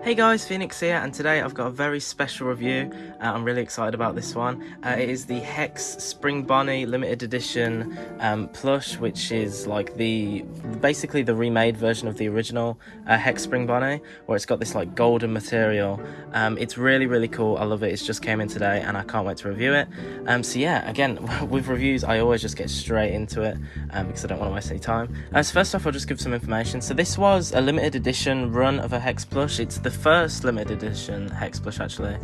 Hey guys, Phoenix here, and today I've got a very special review. I'm really excited about this one. It is the Hex Spring Bonnie limited edition plush, which is like basically the remade version of the original Hex Spring Bonnie, where it's got this like golden material. It's really cool. I love it. It's just came in today, and I can't wait to review it. So yeah, again, with reviews, I always just get straight into it because I don't want to waste any time. So first off, I'll just give some information. So this was a limited edition run of a Hex plush. It's the first limited edition Hex plush actually.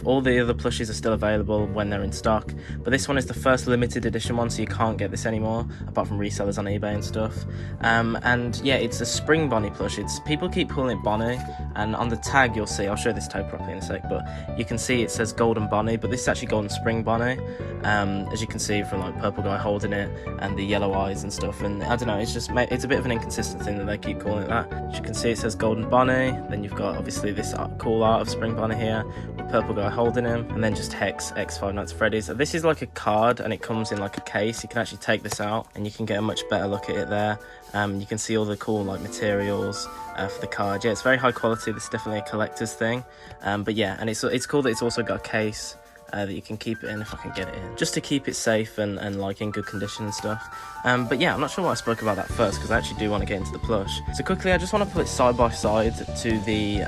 All the other plushies are still available when they're in stock, but this one is the first limited edition one, so you can't get this anymore apart from resellers on eBay and stuff. And yeah, it's a Spring Bonnie plush. People keep calling it Bonnie, and on the tag you'll see, I'll show this tag properly in a sec, but you can see it says Golden Bonnie, but this is actually Golden Spring Bonnie, as you can see from like purple guy holding it and the yellow eyes and stuff. And I don't know, it's a bit of an inconsistent thing that they keep calling it that. As you can see, it says Golden Bonnie, then you've got obviously this cool art of Spring Bonnie here with purple guy holding him, and then just Hex X Five Nights at Freddy's. This is like a card, and it comes in like a case. You can actually take this out and you can get a much better look at it there. You can see all the cool like materials for the card. Yeah, it's very high quality. This is definitely a collector's thing. But yeah, and it's cool that it's also got a case that you can keep it in, if I can get it in, just to keep it safe and like in good condition and stuff. But yeah, I'm not sure why I spoke about that first, because I actually do want to get into the plush. So quickly, I just want to put it side by side to the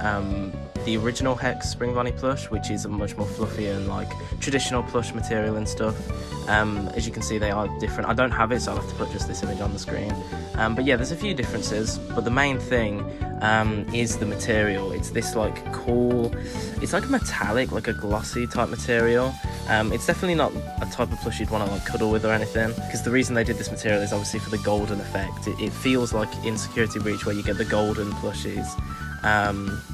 original Hex Spring Bonnie plush, which is a much more fluffy and like traditional plush material and stuff. As you can see, they are different. I don't have it, so I'll have to put just this image on the screen. But yeah, there's a few differences, but the main thing is the material. It's this like cool, it's like a metallic, like a glossy type material. It's definitely not a type of plush you'd want to like cuddle with or anything, because the reason they did this material is obviously for the golden effect. It feels like in Security Breach, where you get the golden plushies.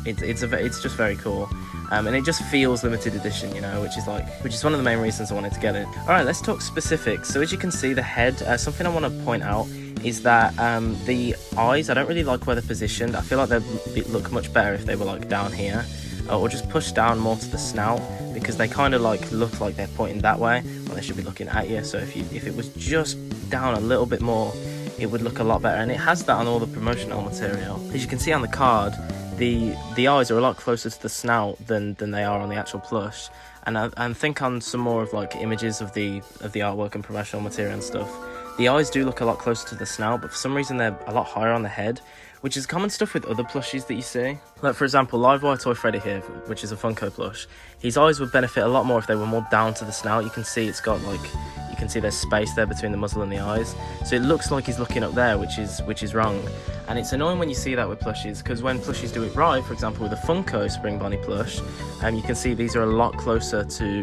It's just very cool. And it just feels limited edition, you know, which is one of the main reasons I wanted to get it. Alright, let's talk specifics. So as you can see, the head, something I want to point out is that the eyes, I don't really like where they're positioned. I feel like they'd look much better if they were like down here, or just pushed down more to the snout, because they kind of like look like they're pointing that way when they should be looking at you. So if it was just down a little bit more, it would look a lot better, and it has that on all the promotional material. As you can see on the card, the eyes are a lot closer to the snout than they are on the actual plush, and think on some more of like images of the artwork and promotional material and stuff, the eyes do look a lot closer to the snout, but for some reason they're a lot higher on the head, which is common stuff with other plushies that you see. Like for example, Livewire Toy Freddy here, which is a Funko plush, his eyes would benefit a lot more if they were more down to the snout. You can see it's got like, you can see there's space there between the muzzle and the eyes, so it looks like he's looking up there, which is wrong. And it's annoying when you see that with plushies, because when plushies do it right, for example with a Funko Spring Bonnie plush, you can see these are a lot closer to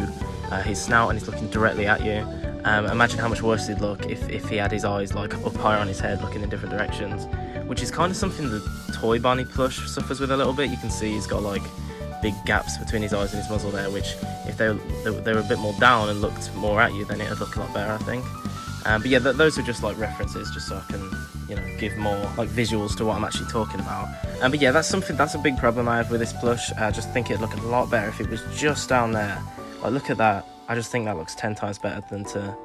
his snout, and he's looking directly at you. Imagine how much worse he'd look if he had his eyes like up higher on his head, looking in different directions, which is kind of something the Toy Bonnie plush suffers with a little bit. You can see he's got like big gaps between his eyes and his muzzle there, which if they were a bit more down and looked more at you, then it'd look a lot better, I think. But yeah, those are just like references, just so I can, you know, give more like visuals to what I'm actually talking about. But yeah, that's a big problem I have with this plush. I just think it'd look a lot better if it was just down there. Like, look at that. I just think that looks 10 times better than to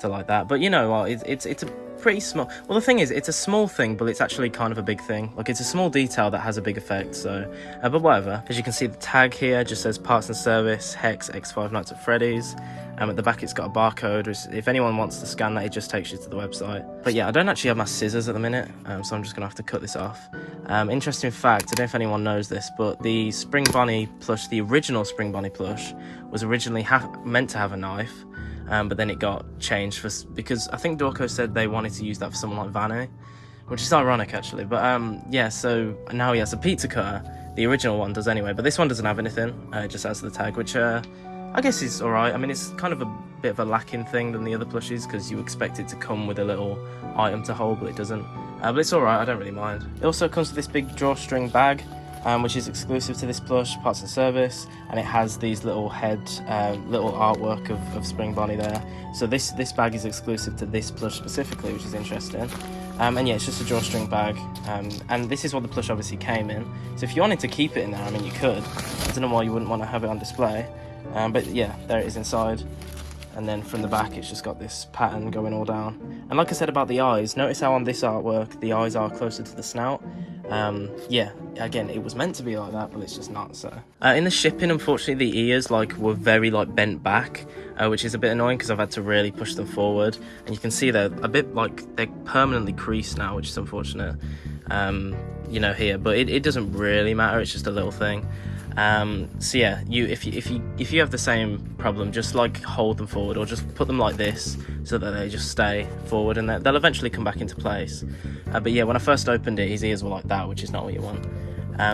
like that. But you know what, it's a pretty small, well, the thing is, it's a small thing, but it's actually kind of a big thing. Like, it's a small detail that has a big effect, so but whatever. As you can see, the tag here just says parts and service Hex X Five Nights at Freddy's. At the back it's got a barcode, which if anyone wants to scan that, it just takes you to the website. But yeah, I don't actually have my scissors at the minute, so I'm just gonna have to cut this off. Interesting fact, I don't know if anyone knows this, but the Spring Bonnie plush, the original Spring Bonnie plush, was originally meant to have a knife, but then it got changed because I think Dorco said they wanted to use that for someone like Vanny, which is ironic actually. But yeah, so now he has a pizza cutter. The original one does anyway, but this one doesn't have anything. It just has the tag, which I guess is alright. I mean, it's kind of a bit of a lacking thing than the other plushies, because you expect it to come with a little item to hold, but it doesn't. But it's alright, I don't really mind. It also comes with this big drawstring bag, which is exclusive to this plush, parts and service, and it has these little little artwork of Spring Bonnie there. So this bag is exclusive to this plush specifically, which is interesting. And yeah, it's just a drawstring bag, and this is what the plush obviously came in. So if you wanted to keep it in there, I mean, you could. I don't know why you wouldn't want to have it on display. But yeah, there it is inside. And then from the back, it's just got this pattern going all down. And like I said about the eyes, notice how on this artwork, the eyes are closer to the snout. Yeah, again, it was meant to be like that, but it's just not. So in the shipping, unfortunately, the ears like were very like bent back, which is a bit annoying because I've had to really push them forward, and you can see they're a bit like they're permanently creased now, which is unfortunate. You know, here, but it doesn't really matter, it's just a little thing. So yeah, if you have the same problem, just like hold them forward or just put them like this so that they just stay forward, and they'll eventually come back into place. But yeah, when I first opened it, his ears were like that, which is not what you want.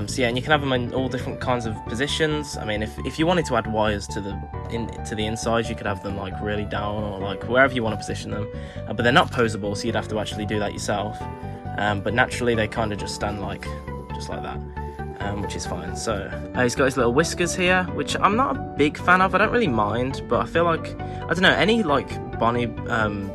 So yeah, and you can have them in all different kinds of positions. I mean, if you wanted to add wires to the insides, you could have them like really down or like wherever you want to position them, but they're not posable, so you'd have to actually do that yourself. But naturally they kind of just stand like just like that, which is fine. So he's got his little whiskers here, which I'm not a big fan of. I don't really mind, but I feel like, I don't know, any like Bonnie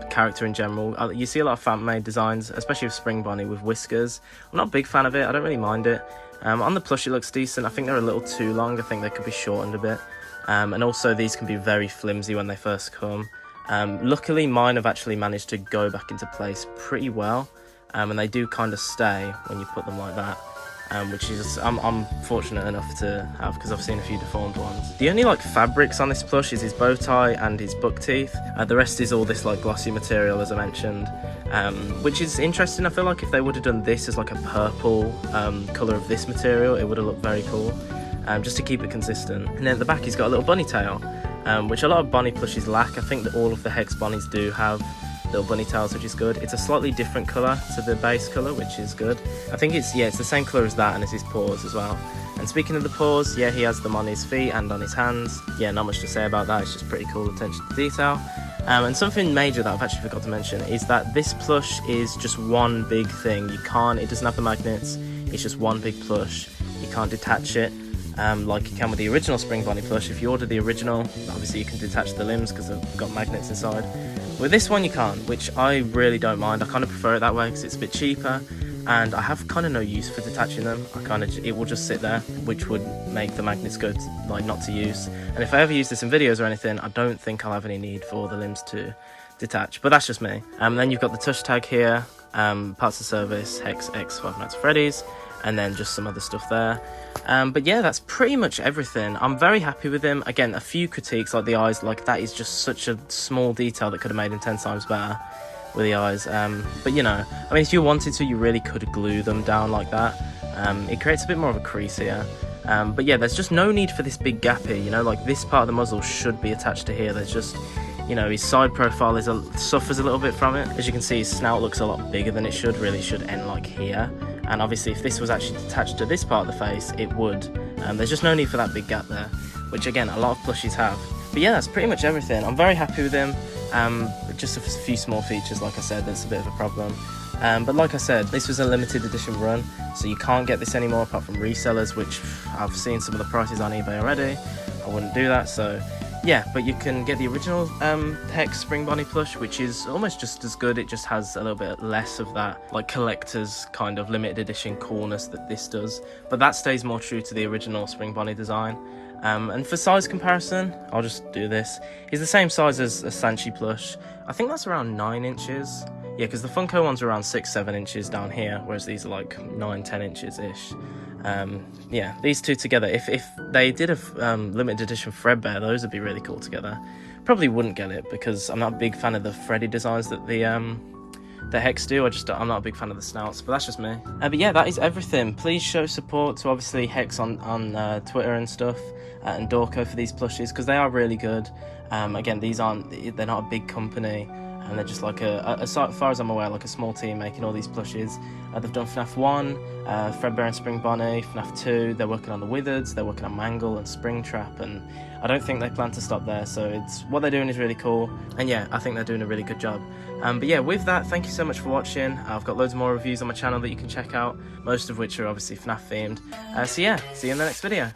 character in general, you see a lot of fan-made designs, especially with Spring Bonnie with whiskers. I'm not a big fan of it. I don't really mind it. On the plush it looks decent. I think they're a little too long. I think they could be shortened a bit, and also these can be very flimsy when they first come. Luckily mine have actually managed to go back into place pretty well, and they do kind of stay when you put them like that, which is I'm fortunate enough to have, because I've seen a few deformed ones. The only like fabrics on this plush is his bow tie and his buck teeth. The rest is all this like glossy material, as I mentioned, which is interesting. I feel like if they would have done this as like a purple colour of this material, it would have looked very cool, just to keep it consistent. And then at the back he's got a little bunny tail, which a lot of Bonnie plushies lack. I think that all of the Hex Bonnies do have little bunny tails, which is good. It's a slightly different colour to the base colour, which is good. I think it's the same colour as that, and it's his paws as well. And speaking of the paws, yeah, he has them on his feet and on his hands. Yeah, not much to say about that, it's just pretty cool attention to detail. And something major that I've actually forgot to mention is that this plush is just one big thing. It doesn't have the magnets, it's just one big plush. You can't detach it like you can with the original Spring Bonnie plush. If you order the original, obviously you can detach the limbs because they've got magnets inside. With this one you can't, which I really don't mind. I kind of prefer it that way because it's a bit cheaper, and I have kind of no use for detaching them. It will just sit there, which would make the magnets go like not to use. And if I ever use this in videos or anything, I don't think I'll have any need for the limbs to detach, but that's just me. Then you've got the touch tag here, parts of service, Hex X Five Nights at Freddy's, and then just some other stuff there. But yeah, that's pretty much everything. I'm very happy with him. Again, a few critiques like the eyes, like that is just such a small detail that could have made him 10 times better with the eyes. But you know, I mean, if you wanted to, you really could glue them down like that. It creates a bit more of a crease here. But yeah, there's just no need for this big gap here, you know, like this part of the muzzle should be attached to here. There's just, you know, his side profile suffers a little bit from it. As you can see, his snout looks a lot bigger than it should. Really should end like here. And obviously if this was actually attached to this part of the face, it would. There's just no need for that big gap there, which again, a lot of plushies have. But yeah, that's pretty much everything. I'm very happy with him. Just a few small features, like I said, that's a bit of a problem. But like I said, this was a limited edition run, so you can't get this anymore apart from resellers, which I've seen some of the prices on eBay already. I wouldn't do that, so yeah, but you can get the original Hex Spring Bonnie plush, which is almost just as good. It just has a little bit less of that like collector's kind of limited edition coolness that this does, but that stays more true to the original Spring Bonnie design. And for size comparison, I'll just do this. He's the same size as a Sanchi plush. I think that's around 9 inches. Yeah, because the Funko ones are around 6-7 inches down here, whereas these are like 9-10 inches-ish. Yeah, these two together, if they did a limited edition Fredbear, those would be really cool together. Probably wouldn't get it because I'm not a big fan of the Freddy designs that the Hex do. I'm not a big fan of the snouts, but that's just me. But yeah, that is everything. Please show support to obviously Hex on Twitter and stuff, and Dorco for these plushies, because they are really good. Again, they're not a big company, and they're just like as far as I'm aware, like a small team making all these plushies. They've done FNaF 1, Fredbear and Spring Bonnie, FNaF 2, they're working on the Wizards, they're working on Mangle and Springtrap, and I don't think they plan to stop there, so what they're doing is really cool, and yeah, I think they're doing a really good job. But yeah, with that, thank you so much for watching. I've got loads more reviews on my channel that you can check out, most of which are obviously FNaF themed. So yeah, see you in the next video.